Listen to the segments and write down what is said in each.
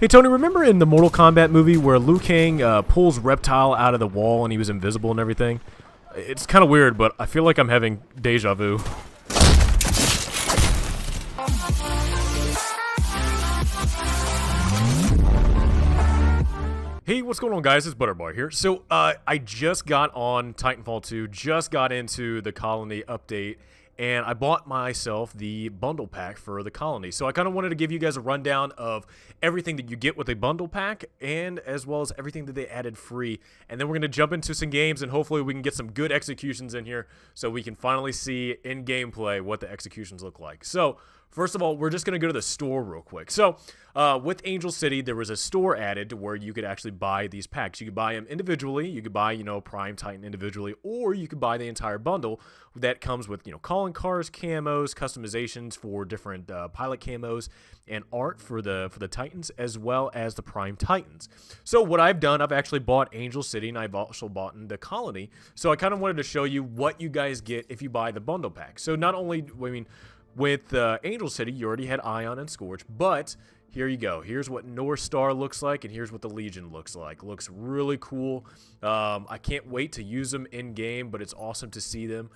Hey Tony, remember in the Mortal Kombat movie where Liu Kang pulls Reptile out of the wall and he was invisible and everything? It's kind of weird, but I feel like I'm having deja vu. Hey, what's going on, guys? It's Butterbar here. So, I just got on Titanfall 2, just got into the Colony update, and I bought myself the bundle pack for the Colony. So I kind of wanted to give you guys a rundown of everything that you get with a bundle pack, and as well as everything that they added free. And then we're going to jump into some games, and hopefully we can get some good executions in here so we can finally see in gameplay what the executions look like. So, first of all, we're just going to go to the store real quick. So, with Angel City, there was a store added to where you could actually buy these packs. You could buy them individually. You could buy, Prime Titan individually, or you could buy the entire bundle that comes with, calling cards, camos, customizations for different pilot camos, and art for the Titans, as well as the Prime Titans. So what I've done, I've actually bought Angel City, and I've also bought the Colony. So I kind of wanted to show you what you guys get if you buy the bundle pack. So not only, with Angel City, you already had Ion and Scorch, but here you go. Here's what NORTHSTAR looks like, and here's what the Legion looks like. Looks really cool. I can't wait to use them in game, but it's awesome to see them.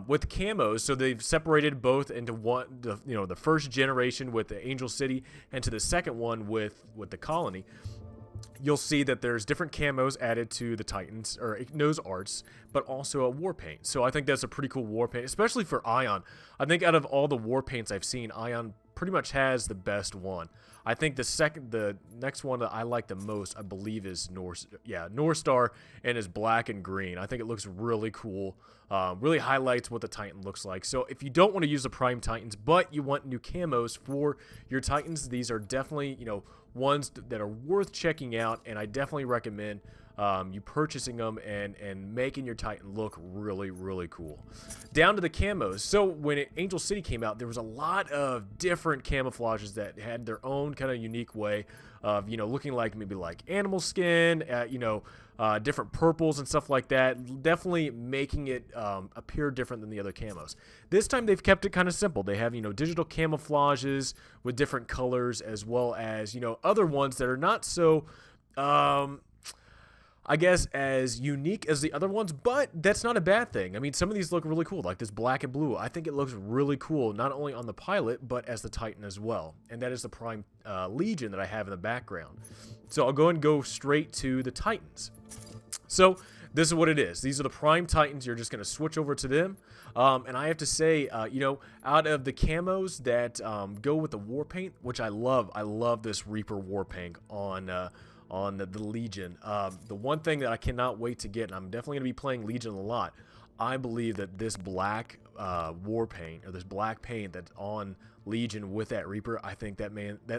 With camos, so they've separated both into one, the first generation with the Angel City, and to the second one with the Colony. You'll see that there's different camos added to the Titans, or nose arts, but also a war paint. So I think that's a pretty cool war paint, especially for Ion. I think out of all the war paints I've seen, Ion pretty much has the best one. I think the next one that I like the most, I believe, is NORTHSTAR, and is black and green. I think it looks really cool. Really highlights what the Titan looks like. So if you don't want to use the Prime Titans, but you want new camos for your Titans, these are definitely, ones that are worth checking out, and I definitely recommend you purchasing them and making your Titan look really, really cool. Down to the camos. So when Angel City came out, there was a lot of different camouflages that had their own kind of unique way of, looking like maybe like animal skin, different purples and stuff like that, definitely making it appear different than the other camos. This time they've kept it kind of simple. They have, digital camouflages with different colors, as well as, other ones that are not so, I guess, as unique as the other ones, but that's not a bad thing. I mean, some of these look really cool, like this black and blue. I think it looks really cool, not only on the pilot, but as the Titan as well. And that is the Prime Legion that I have in the background. So I'll go straight to the Titans. So this is what it is. These are the Prime Titans. You're just going to switch over to them. And I have to say, out of the camos that go with the war paint, which I love this Reaper war paint on the Legion. The one thing that I cannot wait to get, and I'm definitely going to be playing Legion a lot, I believe that this black war paint, or this black paint that's on Legion with that Reaper, I think that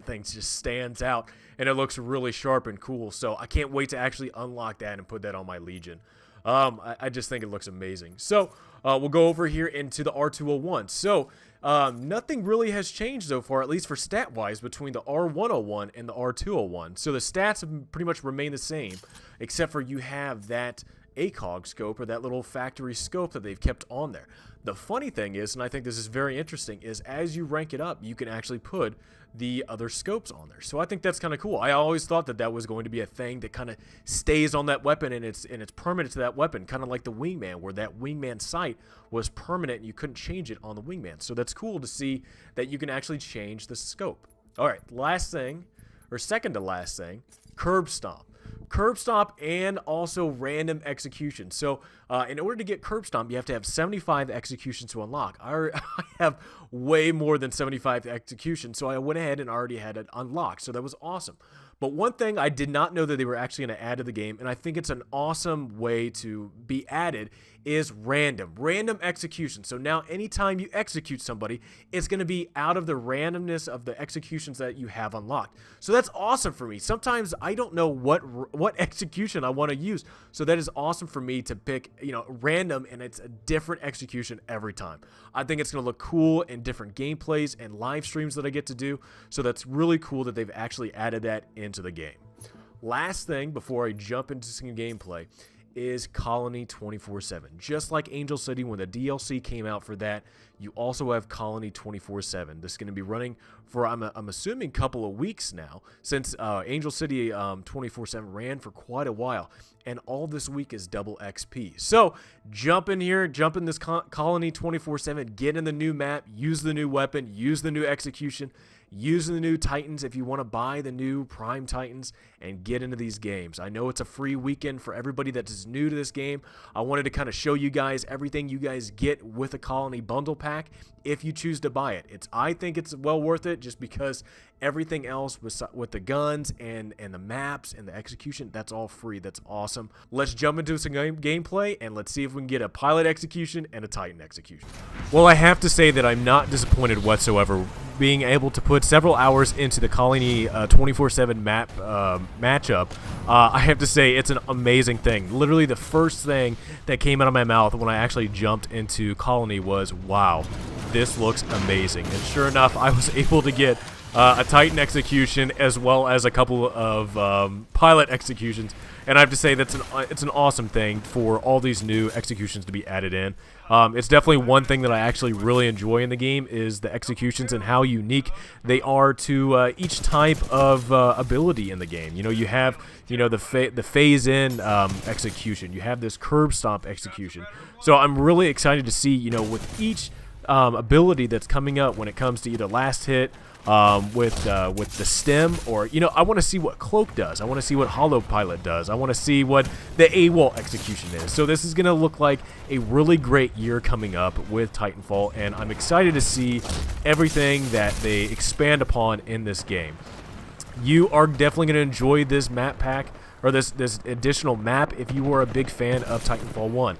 thing just stands out, and it looks really sharp and cool. So I can't wait to actually unlock that and put that on my Legion. I just think it looks amazing. So we'll go over here into the R201. So nothing really has changed so far, at least for stat-wise, between the R101 and the R201. So the stats have pretty much remained the same, except for you have that ACOG scope, or that little factory scope that they've kept on there. The funny thing is, and I think this is very interesting, is as you rank it up, you can actually put the other scopes on there. So I think that's kind of cool. I always thought that was going to be a thing that kind of stays on that weapon, and it's permanent to that weapon, kind of like the Wingman, where that Wingman sight was permanent and you couldn't change it on the Wingman. So that's cool to see that you can actually change the scope. All right, last thing, or second to last thing, Curb Stomp. Curb Stomp and also random execution. So in order to get Curb Stomp, you have to have 75 executions to unlock. I have way more than 75 executions, so I went ahead and already had it unlocked. So that was awesome. But one thing I did not know that they were actually going to add to the game, and I think it's an awesome way to be added, is random execution. So now anytime you execute somebody, it's going to be out of the randomness of the executions that you have unlocked. So that's awesome for me. Sometimes I don't know what execution I want to use. So that is awesome for me to pick, random, and it's a different execution every time. I think it's going to look cool in different gameplays and live streams that I get to do. So that's really cool that they've actually added that into the game. Last thing before I jump into some gameplay is Colony 24/7. Just like Angel City, when the DLC came out for that, you also have Colony 24/7. This is going to be running for, I'm assuming, a couple of weeks now, since Angel City 24/7 ran for quite a while. And all this week is double XP. So jump in here, jump in this Colony 24/7, get in the new map, use the new weapon, use the new execution, use the new Titans if you want to buy the new Prime Titans, and get into these games. I know it's a free weekend for everybody that is new to this game. I wanted to kind of show you guys everything you guys get with a Colony bundle pack if you choose to buy it. I think it's well worth it, just because everything else with the guns and the maps and the execution, that's all free. That's awesome. Let's jump into some gameplay and let's see if we can get a pilot execution and a Titan execution. Well, I have to say that I'm not disappointed whatsoever being able to put several hours into the Colony 24/7 map matchup. I have to say it's an amazing thing. Literally the first thing that came out of my mouth when I actually jumped into Colony was, wow, this looks amazing. And sure enough, I was able to get a Titan execution as well as a couple of pilot executions, and I have to say that's it's an awesome thing for all these new executions to be added in. It's definitely one thing that I actually really enjoy in the game is the executions and how unique they are to each type of ability in the game. You know, you have the phase in execution, you have this curb stomp execution. So I'm really excited to see with each ability that's coming up when it comes to either last hit. With the stem, or I want to see what Cloak does. I want to see what Hollow Pilot does. I want to see what the AWOL execution is. So this is going to look like a really great year coming up with Titanfall, and I'm excited to see everything that they expand upon in this game. You are definitely going to enjoy this map pack, or this additional map, if you were a big fan of Titanfall 1.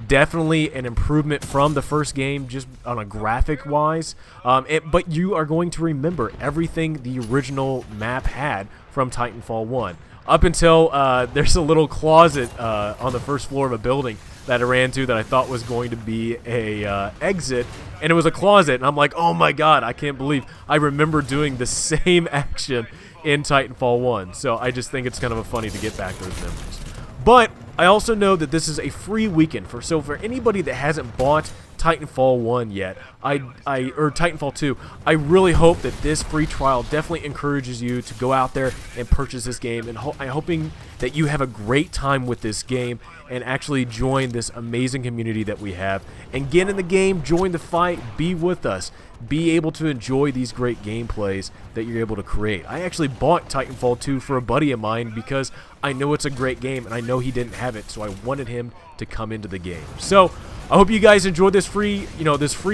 Definitely an improvement from the first game, just on a graphic wise, but you are going to remember everything the original map had from Titanfall 1. Up until there's a little closet on the first floor of a building that I ran to that I thought was going to be a exit, and it was a closet, and I'm like, oh my god, I can't believe I remember doing the same action in Titanfall 1. So I just think it's kind of funny to get back those memories. But I also know that this is a free weekend, so for anybody that hasn't bought Titanfall 1 yet, or Titanfall 2, I really hope that this free trial definitely encourages you to go out there and purchase this game, and I'm hoping that you have a great time with this game and actually join this amazing community that we have, and get in the game, join the fight, be with us, be able to enjoy these great gameplays that you're able to create. I actually bought Titanfall 2 for a buddy of mine because I know it's a great game and I know he didn't have it, so I wanted him to come into the game. So I hope you guys enjoyed this free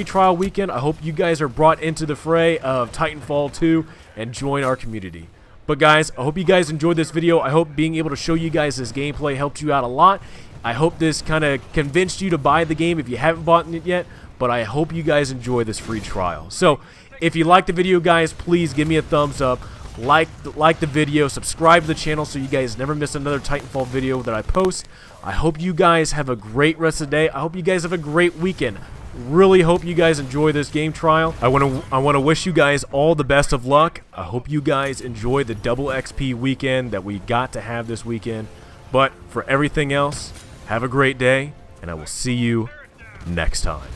trial weekend. I hope you guys are brought into the fray of Titanfall 2 and join our community. But guys, I hope you guys enjoyed this video. I hope being able to show you guys this gameplay helped you out a lot. I hope this kind of convinced you to buy the game if you haven't bought it yet, but I hope you guys enjoy this free trial. So if you liked the video, guys, please give me a thumbs up, like the video, subscribe to the channel so you guys never miss another Titanfall video that I post. I hope you guys have a great rest of the day. I hope you guys have a great weekend. Really hope you guys enjoy this game trial. I want to wish you guys all the best of luck. I hope you guys enjoy the double XP weekend that we got to have this weekend. But for everything else, have a great day, and I will see you next time.